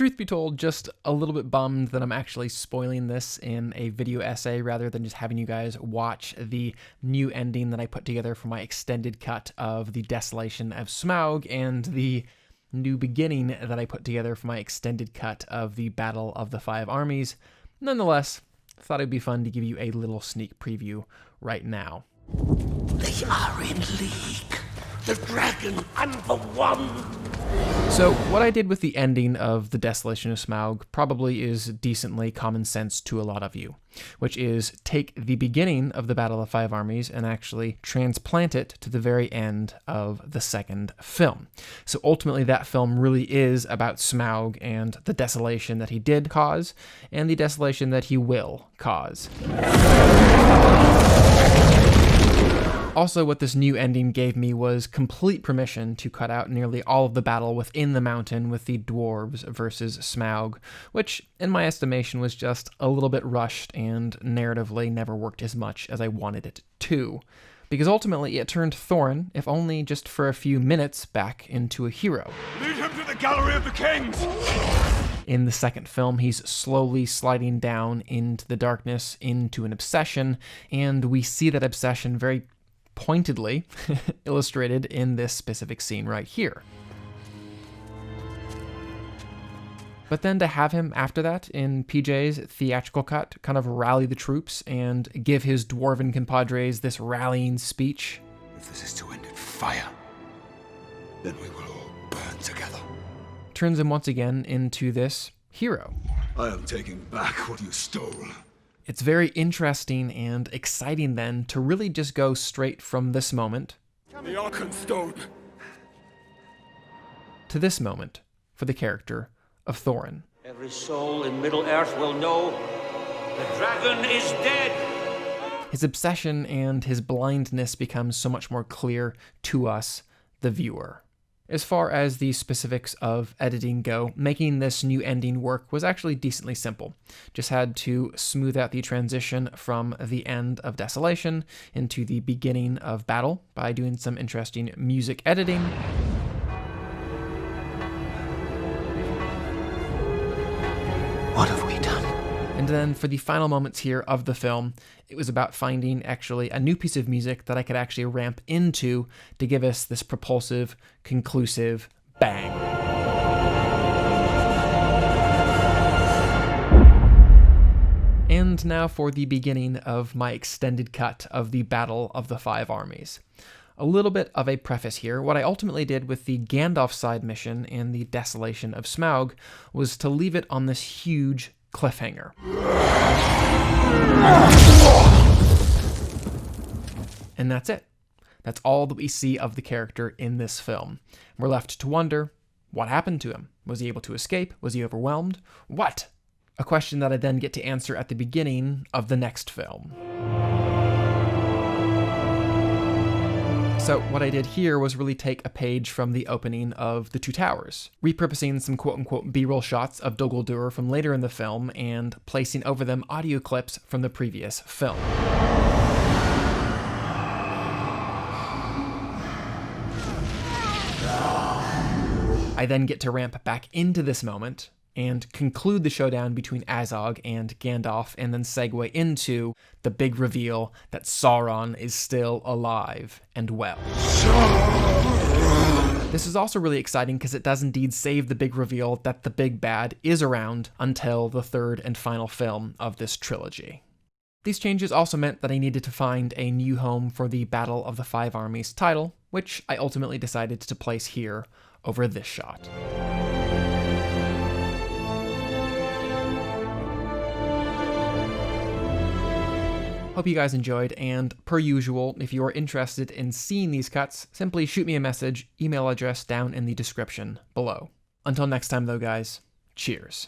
truth be told, just a little bit bummed that I'm actually spoiling this in a video essay rather than just having you guys watch the new ending that I put together for my extended cut of the Desolation of Smaug and the new beginning that I put together for my extended cut of the Battle of the Five Armies. Nonetheless, I thought it'd be fun to give you a little sneak preview right now. They are in league. The dragon and the one. So what I did with the ending of the Desolation of Smaug probably is decently common sense to a lot of you, which is take the beginning of the Battle of Five Armies and actually transplant it to the very end of the second film. So ultimately that film really is about Smaug and the desolation that he did cause and the desolation that he will cause. Also, what this new ending gave me was complete permission to cut out nearly all of the battle within the mountain with the dwarves versus Smaug, which, in my estimation, was just a little bit rushed and narratively never worked as much as I wanted it to. Because ultimately, it turned Thorin, if only just for a few minutes, back into a hero. Lead him to the Gallery of the Kings! In the second film, he's slowly sliding down into the darkness, into an obsession, and we see that obsession very pointedly illustrated in this specific scene right here. But then to have him after that in PJ's theatrical cut kind of rally the troops and give his dwarven compadres this rallying speech. If this is to end in fire, then we will all burn together. Turns him once again into this hero. I am taking back what you stole. It's very interesting and exciting then to really just go straight from this moment The Arkenstone to this moment for the character of Thorin. Every soul in Middle-earth will know the dragon is dead. His obsession and his blindness becomes so much more clear to us, the viewer. As far as the specifics of editing go, making this new ending work was actually decently simple. Just had to smooth out the transition from the end of Desolation into the beginning of battle by doing some interesting music editing. What have we done? And then for the final moments here of the film, it was about finding actually a new piece of music that I could actually ramp into to give us this propulsive, conclusive bang. And now for the beginning of my extended cut of the Battle of the Five Armies. A little bit of a preface here. What I ultimately did with the Gandalf side mission and the Desolation of Smaug was to leave it on this huge cliffhanger. And that's it. That's all that we see of the character in this film. We're left to wonder, what happened to him? Was he able to escape? Was he overwhelmed? What? A question that I then get to answer at the beginning of the next film. So what I did here was really take a page from the opening of The Two Towers, repurposing some quote-unquote B-roll shots of Dol Guldur from later in the film and placing over them audio clips from the previous film. I then get to ramp back into this moment and conclude the showdown between Azog and Gandalf, and then segue into the big reveal that Sauron is still alive and well. This is also really exciting because it does indeed save the big reveal that the big bad is around until the third and final film of this trilogy. These changes also meant that I needed to find a new home for the Battle of the Five Armies title, which I ultimately decided to place here over this shot. Hope you guys enjoyed, and per usual, if you are interested in seeing these cuts, simply shoot me a message, email address down in the description below. Until next time though guys, cheers.